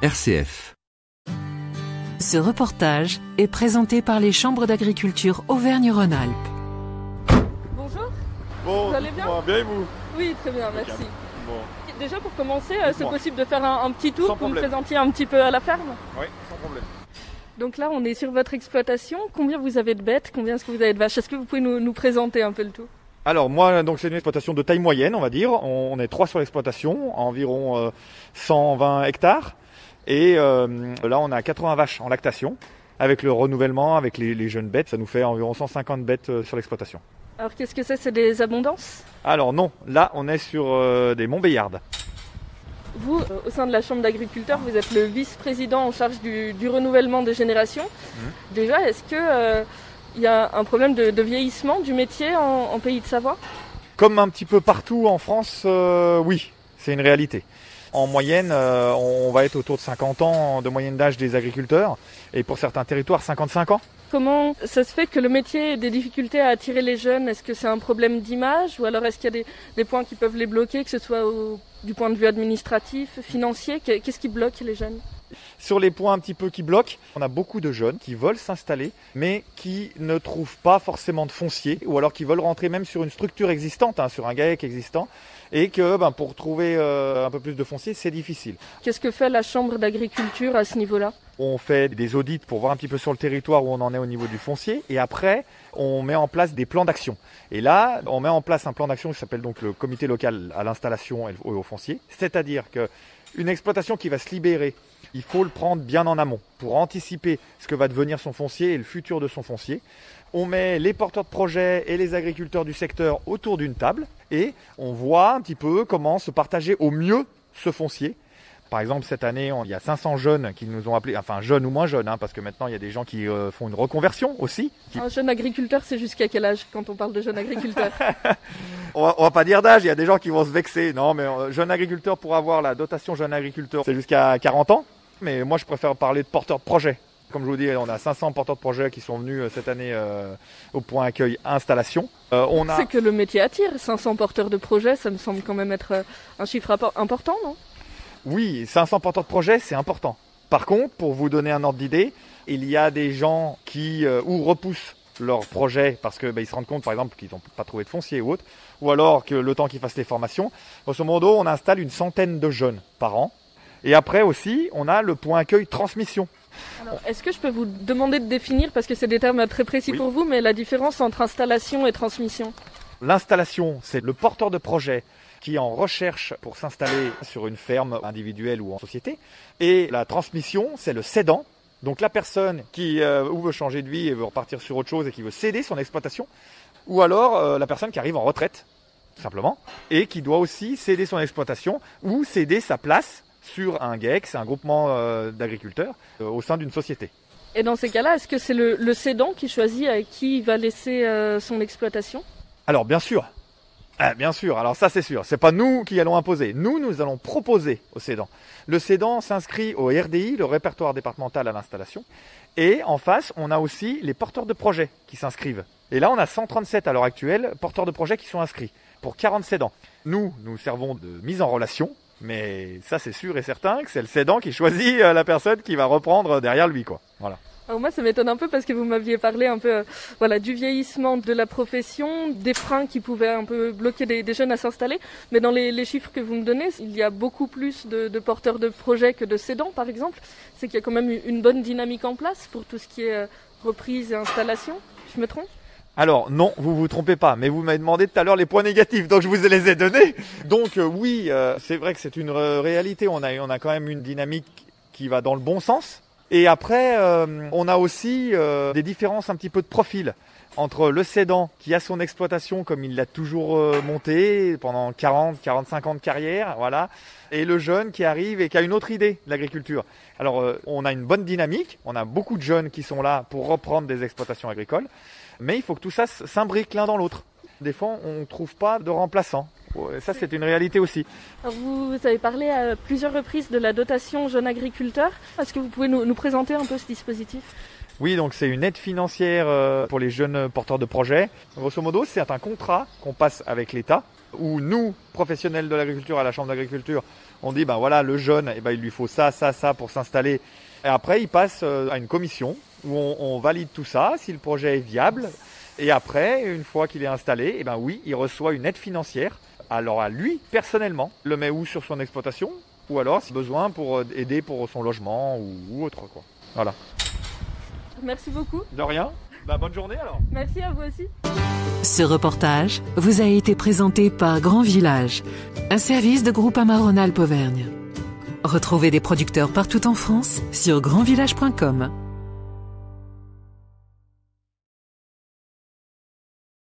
RCF. Ce reportage est présenté par les chambres d'agriculture Auvergne-Rhône-Alpes. Bonjour. Bon, vous allez bien? Bien et vous? Oui, très bien, merci. Bon. Déjà pour commencer, c'est Dites-moi. possible de faire un petit tour Sans pour me problème. présenter un petit peu à la ferme? Oui, sans problème. Donc là, on est sur votre exploitation. Combien vous avez de bêtes? Combien est-ce que vous avez de vaches? Est-ce que vous pouvez nous présenter un peu le tout? Alors moi, donc c'est une exploitation de taille moyenne, on va dire. On est 3 sur l'exploitation, environ 120 hectares. Et là, on a 80 vaches en lactation. Avec le renouvellement, avec les jeunes bêtes, ça nous fait environ 150 bêtes sur l'exploitation. Alors qu'est-ce que c'est? C'est des abondances? Alors non, là, on est sur des Montbéliardes. Vous, au sein de la Chambre d'agriculteurs, vous êtes le vice-président en charge du renouvellement des générations. Déjà, est-ce que il y a un problème de vieillissement du métier en Pays de Savoie? Comme un petit peu partout en France, oui, c'est une réalité. En moyenne, on va être autour de 50 ans de moyenne d'âge des agriculteurs, et pour certains territoires, 55 ans. Comment ça se fait que le métier ait des difficultés à attirer les jeunes? Est-ce que c'est un problème d'image ou alors est-ce qu'il y a des points qui peuvent les bloquer, que ce soit du point de vue administratif, financier? Qu'est-ce qui bloque les jeunes? Sur les points un petit peu qui bloquent, on a beaucoup de jeunes qui veulent s'installer, mais qui ne trouvent pas forcément de foncier, ou alors qui veulent rentrer même sur une structure existante, sur un GAEC existant, et que pour trouver un peu plus de foncier, c'est difficile. Qu'est-ce que fait la Chambre d'agriculture à ce niveau-là? On fait des audits pour voir un petit peu sur le territoire où on en est au niveau du foncier, et après, on met en place des plans d'action. Et là, on met en place un plan d'action qui s'appelle donc le comité local à l'installation et au foncier, c'est-à-dire qu'une exploitation qui va se libérer, il faut le prendre bien en amont pour anticiper ce que va devenir son foncier et le futur de son foncier. On met les porteurs de projets et les agriculteurs du secteur autour d'une table et on voit un petit peu comment se partager au mieux ce foncier. Par exemple, cette année, il y a 500 jeunes qui nous ont appelés, enfin jeunes ou moins jeunes, parce que maintenant il y a des gens qui font une reconversion aussi. Un jeune agriculteur, c'est jusqu'à quel âge quand on parle de jeune agriculteur? On va pas dire d'âge, il y a des gens qui vont se vexer. Non, mais jeune agriculteur, pour avoir la dotation jeune agriculteur, c'est jusqu'à 40 ans. Mais moi, je préfère parler de porteurs de projets. Comme je vous dis, on a 500 porteurs de projets qui sont venus cette année au point accueil installation. C'est que le métier attire. 500 porteurs de projets, ça me semble quand même être un chiffre important, non? Oui, 500 porteurs de projets, c'est important. Par contre, pour vous donner un ordre d'idée, il y a des gens qui ou repoussent leurs projets parce que ils se rendent compte, par exemple, qu'ils n'ont pas trouvé de foncier ou autre, ou alors que le temps qu'ils fassent les formations. Grosso modo, on installe une centaine de jeunes par an. Et après aussi, on a le point accueil transmission. Alors, est-ce que je peux vous demander de définir, parce que c'est des termes très précis pour vous, mais la différence entre installation et transmission? L'installation, c'est le porteur de projet qui est en recherche pour s'installer sur une ferme individuelle ou en société. Et la transmission, c'est le cédant. Donc la personne qui ou veut changer de vie et veut repartir sur autre chose et qui veut céder son exploitation. Ou alors la personne qui arrive en retraite, tout simplement, et qui doit aussi céder son exploitation ou céder sa place sur un GAEC, c'est un groupement d'agriculteurs, au sein d'une société. Et dans ces cas-là, est-ce que c'est le cédant qui choisit à qui il va laisser son exploitation? Alors bien sûr. Bien sûr, alors ça c'est sûr, c'est pas nous qui allons imposer, nous allons proposer au cédant. Le cédant s'inscrit au RDI, le répertoire départemental à l'installation, et en face on a aussi les porteurs de projets qui s'inscrivent. Et là on a 137 à l'heure actuelle porteurs de projets qui sont inscrits, pour 40 cédants. Nous servons de mise en relation, mais ça c'est sûr et certain que c'est le cédant qui choisit la personne qui va reprendre derrière lui, quoi. Voilà. Alors moi, ça m'étonne un peu parce que vous m'aviez parlé un peu du vieillissement de la profession, des freins qui pouvaient un peu bloquer des jeunes à s'installer. Mais dans les chiffres que vous me donnez, il y a beaucoup plus de porteurs de projets que de cédants, par exemple. C'est qu'il y a quand même une bonne dynamique en place pour tout ce qui est reprise et installation. Je me trompe? Alors non, vous vous trompez pas, mais vous m'avez demandé tout à l'heure les points négatifs, donc je vous les ai donnés. Donc oui, c'est vrai que c'est une réalité, on a quand même une dynamique qui va dans le bon sens. Et après, on a aussi des différences un petit peu de profil entre le cédant qui a son exploitation comme il l'a toujours monté pendant 40-45 ans de carrière, voilà, et le jeune qui arrive et qui a une autre idée de l'agriculture. Alors on a une bonne dynamique, on a beaucoup de jeunes qui sont là pour reprendre des exploitations agricoles, mais il faut que tout ça s'imbrique l'un dans l'autre. Des fois, on ne trouve pas de remplaçants. Ça, c'est une réalité aussi. Alors, vous avez parlé à plusieurs reprises de la dotation jeune agriculteur. Est-ce que vous pouvez nous présenter un peu ce dispositif? Oui, donc c'est une aide financière pour les jeunes porteurs de projets. Grosso modo, c'est un contrat qu'on passe avec l'État, où nous, professionnels de l'agriculture à la Chambre d'agriculture, On dit, ben voilà, le jeune, eh ben, il lui faut ça pour s'installer. Et après, il passe à une commission où on valide tout ça, si le projet est viable. Et après, une fois qu'il est installé, eh ben oui, il reçoit une aide financière. Alors à lui, personnellement, le met où sur son exploitation, ou alors si besoin pour aider pour son logement ou autre, quoi. Voilà. Merci beaucoup. De rien. Bah, bonne journée alors. Merci à vous aussi. Ce reportage vous a été présenté par Grand Village, un service de Groupama Rhône-Alpes Auvergne. Retrouvez des producteurs partout en France sur grandvillage.com.